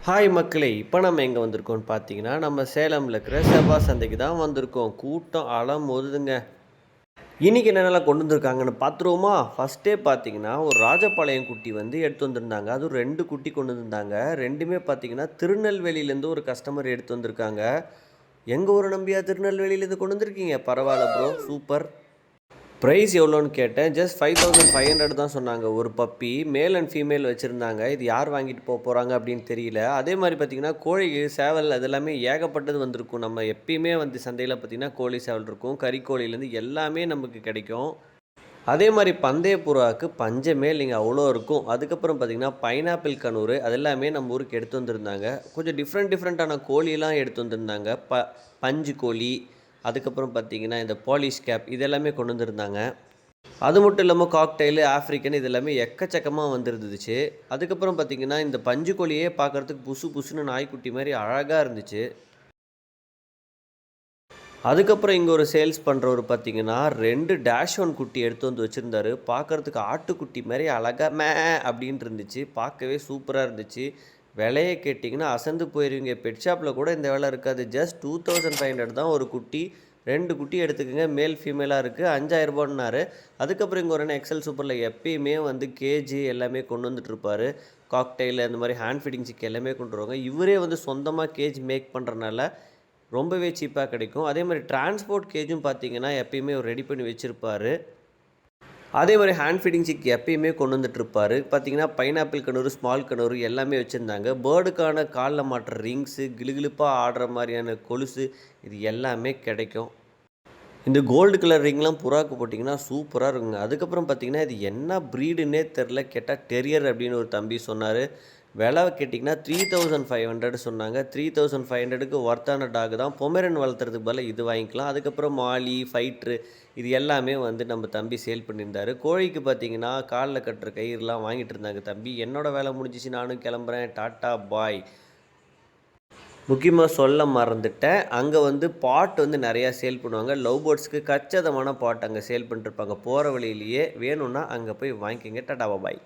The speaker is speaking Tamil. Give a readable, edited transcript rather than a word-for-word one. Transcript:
ஹாய் மக்களே! இப்போ நம்ம எங்கே வந்திருக்கோம்னு பார்த்தீங்கன்னா, நம்ம சேலம்ல இருக்கிற செவ்வாய் சந்தைக்கு தான் வந்திருக்கோம். கூட்டம் அலமோதுதுங்க. இன்னைக்கு என்னென்னலாம் கொண்டு வந்திருக்காங்கன்னு பார்த்துருவோமா? ஃபர்ஸ்ட்டே பார்த்தீங்கன்னா, ஒரு ராஜபாளையம் குட்டி வந்து எடுத்து வந்திருந்தாங்க. அதுவும் 2 குட்டி கொண்டு வந்திருந்தாங்க. 2மே பார்த்தீங்கன்னா, திருநெல்வேலியிலேருந்து ஒரு கஸ்டமர் எடுத்து வந்திருக்காங்க. எங்க ஊர நம்பியா திருநெல்வேலியிலேருந்து கொண்டு வந்திருக்கீங்க? பரவால்ல ப்ரோ, சூப்பர். ப்ரைஸ் எவ்வளோன்னு கேட்டேன். ஜஸ்ட் 5500 தான் சொன்னாங்க. ஒரு பப்பி மேல் அண்ட் ஃபீமேல் வச்சுருந்தாங்க. இது யார் வாங்கிட்டு போகிறாங்க அப்படின்னு தெரியல. அதே மாதிரி பார்த்தீங்கன்னா, கோழி, சேவல் அது எல்லாமே ஏகப்பட்டது வந்திருக்கும். நம்ம எப்பயுமே வந்து சந்தையில் பார்த்தீங்கன்னா, கோழி, சேவல் இருக்கும். கறிக்கோழிலேருந்து எல்லாமே நமக்கு கிடைக்கும். அதே மாதிரி பந்தய புறாவுக்கு பஞ்சமே இல்லைங்க, அவ்வளோ இருக்கும். அதுக்கப்புறம் பார்த்தீங்கன்னா, பைனாப்பிள் கனூரு அது எல்லாமே நம்ம ஊருக்கு எடுத்து வந்திருந்தாங்க. கொஞ்சம் டிஃப்ரெண்ட்டான கோழியெல்லாம் எடுத்து வந்திருந்தாங்க. பஞ்சு கோழி, அதுக்கப்புறம் பார்த்தீங்கன்னா, இந்த பாலிஷ் கேப் இது எல்லாமே கொண்டு வந்திருந்தாங்க. அது மட்டும் இல்லாமல் காக்டெயிலு, ஆஃப்ரிக்கன் இது எல்லாமே எக்கச்சக்கமாக வந்துருந்துச்சு. அதுக்கப்புறம் பார்த்தீங்கன்னா, இந்த பஞ்சு கோழியே பார்க்குறதுக்கு புசு புசுன்னு நாய்க்குட்டி மாதிரி அழகாக இருந்துச்சு. அதுக்கப்புறம் இங்கே ஒரு சேல்ஸ் பண்ணுறவர் பார்த்தீங்கன்னா, 2 டேஷ் ஒன் குட்டி எடுத்து வந்து வச்சுருந்தாரு. பார்க்குறதுக்கு ஆட்டுக்குட்டி மாதிரி அழகாக அப்படின்ட்டு இருந்துச்சு. பார்க்கவே சூப்பராக இருந்துச்சு. விலையை கேட்டிங்கன்னா அசந்து போயிருவீங்க. பெட் ஷாப்பில் கூட இந்த விலை இருக்காது. ஜஸ்ட் 2500 தான் ஒரு குட்டி. 2 குட்டி எடுத்துக்கோங்க. மேல் ஃபீமேலாக இருக்குது. 5000 அதுக்கப்புறம் இங்கே ஒரு எக்ஸல் சூப்பரில் எப்பயுமே வந்து கேஜி எல்லாமே கொண்டு வந்துட்டுருப்பார். காக்டெயில் அந்த மாதிரி ஹேண்ட் ஃபீடிங் சிக்கு எல்லாமே கொண்டு வருவாங்க. இவரே வந்து சொந்தமாக கேஜ் மேக் பண்ணுறனால ரொம்பவே சீப்பாக கிடைக்கும். அதே மாதிரி டிரான்ஸ்போர்ட் கேஜும் பார்த்தீங்கன்னா எப்பயுமே அவர் ரெடி பண்ணி வச்சுருப்பார். அதே மாதிரி ஹேண்ட் ஃபீடிங் சிக் எப்பயுமே கொண்டு வந்துட்டுருப்பார். பார்த்தீங்கன்னா பைனாப்பிள் கனூரு, ஸ்மால் கனூரு எல்லாமே வச்சுருந்தாங்க. பேர்டுக்கான காலில் மாட்டுற ரிங்ஸு, கிளுகிளுப்பாக ஆடுற மாதிரியான கொலுசு இது எல்லாமே கிடைக்கும். இந்த கோல்டு கலர் ரிங்லாம் புறாவுக்கு போட்டிங்கன்னா சூப்பராக இருக்குங்க. அதுக்கப்புறம் பார்த்தீங்கன்னா இது என்ன ப்ரீடுன்னே தெரில. கேட்டால் டெரியர் அப்படின்னு ஒரு தம்பி சொன்னார். விலை கேட்டிங்கன்னா 3500 சொன்னாங்க. 3500க்கு ஒர்த்தான டாக் தான். பொமேரன் வளர்த்துறதுக்கு பதிலாக இது வாங்கிக்கலாம். அதுக்கப்புறம் மாலி, ஃபைட்ரு இது எல்லாமே வந்து நம்ம தம்பி சேல் பண்ணியிருந்தார். கோழிக்கு பார்த்தீங்கன்னா காலில் கட்டுற கயிறுலாம் வாங்கிட்டு இருந்தாங்க தம்பி. என்னோடய வேலை முடிஞ்சிச்சு, நானும் கிளம்புறேன். டாட்டா பாய். முக்கியமாக சொல்ல மறந்துட்டேன், அங்கே வந்து பாட் வந்து நிறையா சேல் பண்ணுவாங்க. லவ் பேர்ட்ஸ்க்கு கச்சிதமான பாட் அங்கே சேல் பண்ணிட்டுருப்பாங்க. போகிற வழியிலேயே வேணும்னா அங்கே போய் வாங்கிக்கோங்க. டாடா பாய்.